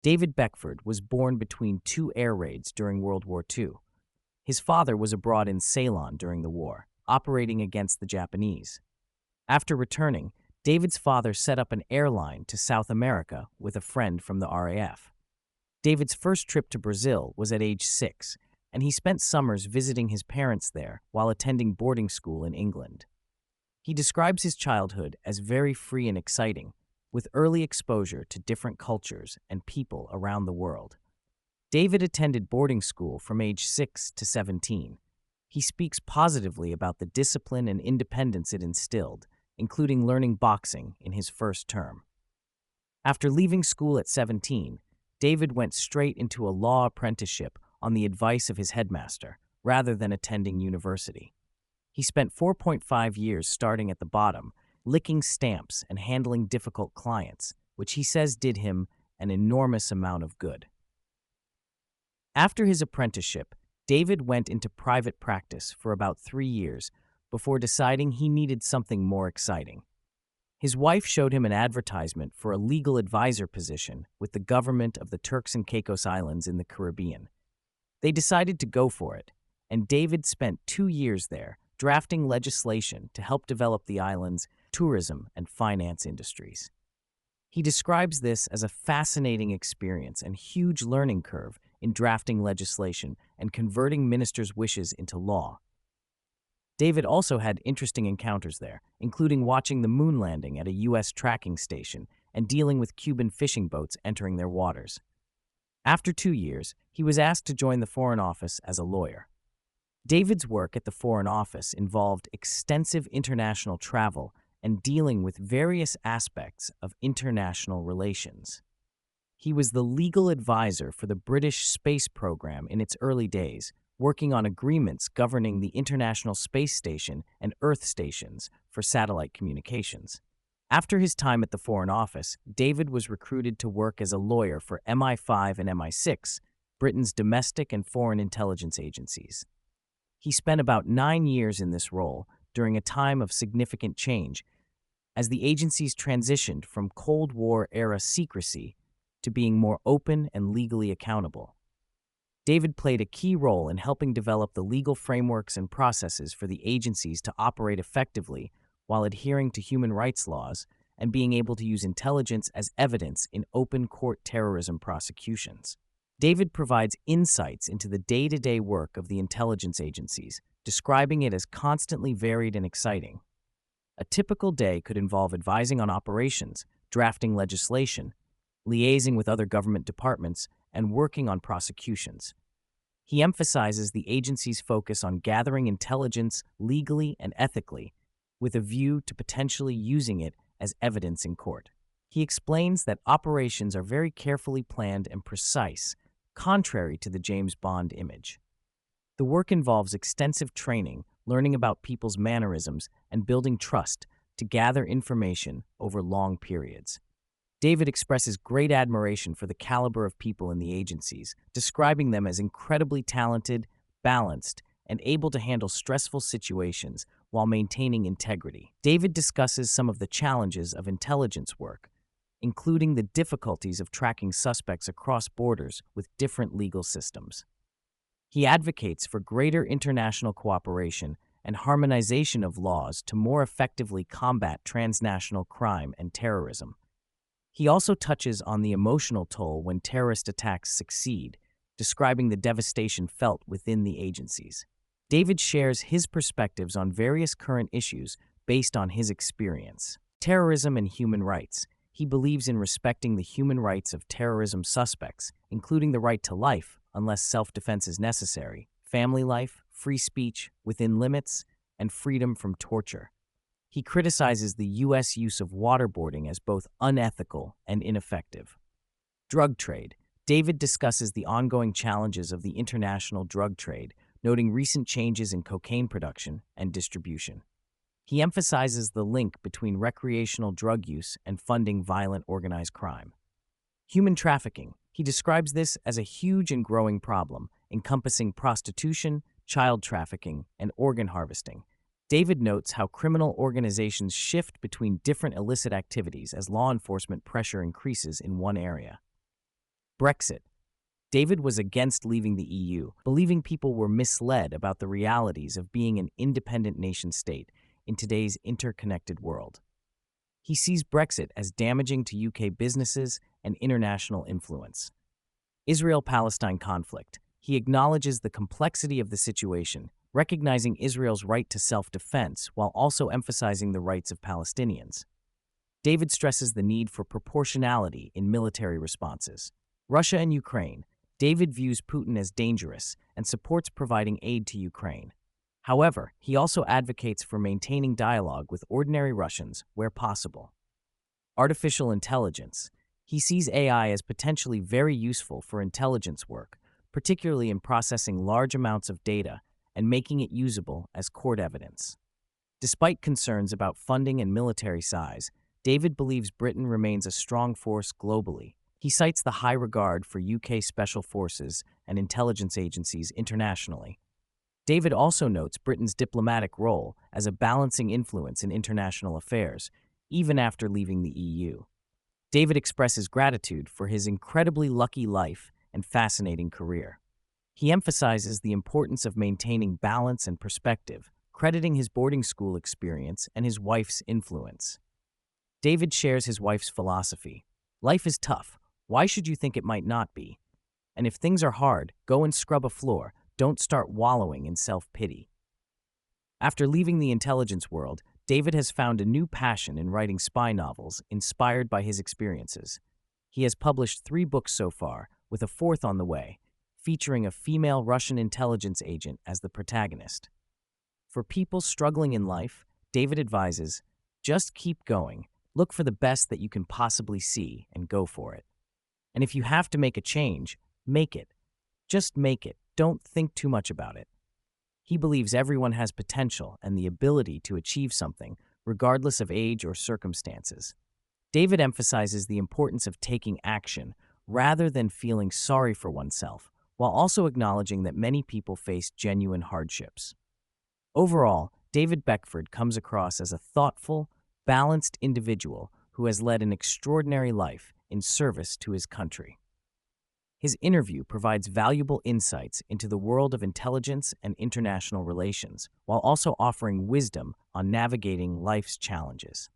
David Beckford was born between two air raids during World War II. His father was abroad in Ceylon during the war, operating against the Japanese. After returning, David's father set up an airline to South America with a friend from the RAF. David's first trip to Brazil was at age 6, and he spent summers visiting his parents there while attending boarding school in England. He describes his childhood as very free and exciting, with early exposure to different cultures and people around the world. David attended boarding school from age 6 to 17. He speaks positively about the discipline and independence it instilled, including learning boxing in his first term. After leaving school at 17, David went straight into a law apprenticeship on the advice of his headmaster, rather than attending university. He spent 4.5 years starting at the bottom, licking stamps and handling difficult clients, which he says did him an enormous amount of good. After his apprenticeship, David went into private practice for about 3 years before deciding he needed something more exciting. His wife showed him an advertisement for a legal advisor position with the government of the Turks and Caicos Islands in the Caribbean. They decided to go for it, and David spent 2 years there drafting legislation to help develop the island's tourism and finance industries. He describes this as a fascinating experience and huge learning curve in drafting legislation and converting ministers' wishes into law. David also had interesting encounters there, including watching the moon landing at a U.S. tracking station and dealing with Cuban fishing boats entering their waters. After 2 years, he was asked to join the Foreign Office as a lawyer. David's work at the Foreign Office involved extensive international travel and dealing with various aspects of international relations. He was the legal advisor for the British space program in its early days, working on agreements governing the International Space Station and Earth stations for satellite communications. After his time at the Foreign Office, David was recruited to work as a lawyer for MI5 and MI6, Britain's domestic and foreign intelligence agencies. He spent about 9 years in this role during a time of significant change, as the agencies transitioned from Cold War-era secrecy to being more open and legally accountable. David played a key role in helping develop the legal frameworks and processes for the agencies to operate effectively while adhering to human rights laws and being able to use intelligence as evidence in open court terrorism prosecutions. David provides insights into the day-to-day work of the intelligence agencies, describing it as constantly varied and exciting. A typical day could involve advising on operations, drafting legislation, liaising with other government departments, and working on prosecutions. He emphasizes the agency's focus on gathering intelligence legally and ethically, with a view to potentially using it as evidence in court. He explains that operations are very carefully planned and precise, contrary to the James Bond image. The work involves extensive training, learning about people's mannerisms, and building trust to gather information over long periods. David expresses great admiration for the caliber of people in the agencies, describing them as incredibly talented, balanced, and able to handle stressful situations while maintaining integrity. David discusses some of the challenges of intelligence work, including the difficulties of tracking suspects across borders with different legal systems. He advocates for greater international cooperation and harmonization of laws to more effectively combat transnational crime and terrorism. He also touches on the emotional toll when terrorist attacks succeed, describing the devastation felt within the agencies. David shares his perspectives on various current issues based on his experience. Terrorism and human rights. He believes in respecting the human rights of terrorism suspects, including the right to life, unless self-defense is necessary, family life, free speech within limits, and freedom from torture. He criticizes the U.S. use of waterboarding as both unethical and ineffective. Drug trade. David discusses the ongoing challenges of the international drug trade, noting recent changes in cocaine production and distribution. He emphasizes the link between recreational drug use and funding violent organized crime. Human trafficking. He describes this as a huge and growing problem, encompassing prostitution, child trafficking, and organ harvesting. David notes how criminal organizations shift between different illicit activities as law enforcement pressure increases in one area. Brexit. David was against leaving the EU, believing people were misled about the realities of being an independent nation-state in today's interconnected world. He sees Brexit as damaging to UK businesses and international influence. Israel-Palestine conflict. He acknowledges the complexity of the situation, recognizing Israel's right to self-defense while also emphasizing the rights of Palestinians. David stresses the need for proportionality in military responses. Russia and Ukraine. David views Putin as dangerous and supports providing aid to Ukraine. However, he also advocates for maintaining dialogue with ordinary Russians where possible. Artificial intelligence. He sees AI as potentially very useful for intelligence work, particularly in processing large amounts of data and making it usable as court evidence. Despite concerns about funding and military size, David believes Britain remains a strong force globally. He cites the high regard for UK special forces and intelligence agencies internationally. David also notes Britain's diplomatic role as a balancing influence in international affairs, even after leaving the EU. David expresses gratitude for his incredibly lucky life and fascinating career. He emphasizes the importance of maintaining balance and perspective, crediting his boarding school experience and his wife's influence. David shares his wife's philosophy. Life is tough. Why should you think it might not be? And if things are hard, go and scrub a floor. Don't start wallowing in self-pity. After leaving the intelligence world, David has found a new passion in writing spy novels inspired by his experiences. He has published 3 books so far, with a 4th on the way, featuring a female Russian intelligence agent as the protagonist. For people struggling in life, David advises, just keep going, look for the best that you can possibly see, and go for it. And if you have to make a change, make it. Just make it. Don't think too much about it. He believes everyone has potential and the ability to achieve something, regardless of age or circumstances. David emphasizes the importance of taking action rather than feeling sorry for oneself, while also acknowledging that many people face genuine hardships. Overall, David Bickford comes across as a thoughtful, balanced individual who has led an extraordinary life in service to his country. His interview provides valuable insights into the world of intelligence and international relations, while also offering wisdom on navigating life's challenges.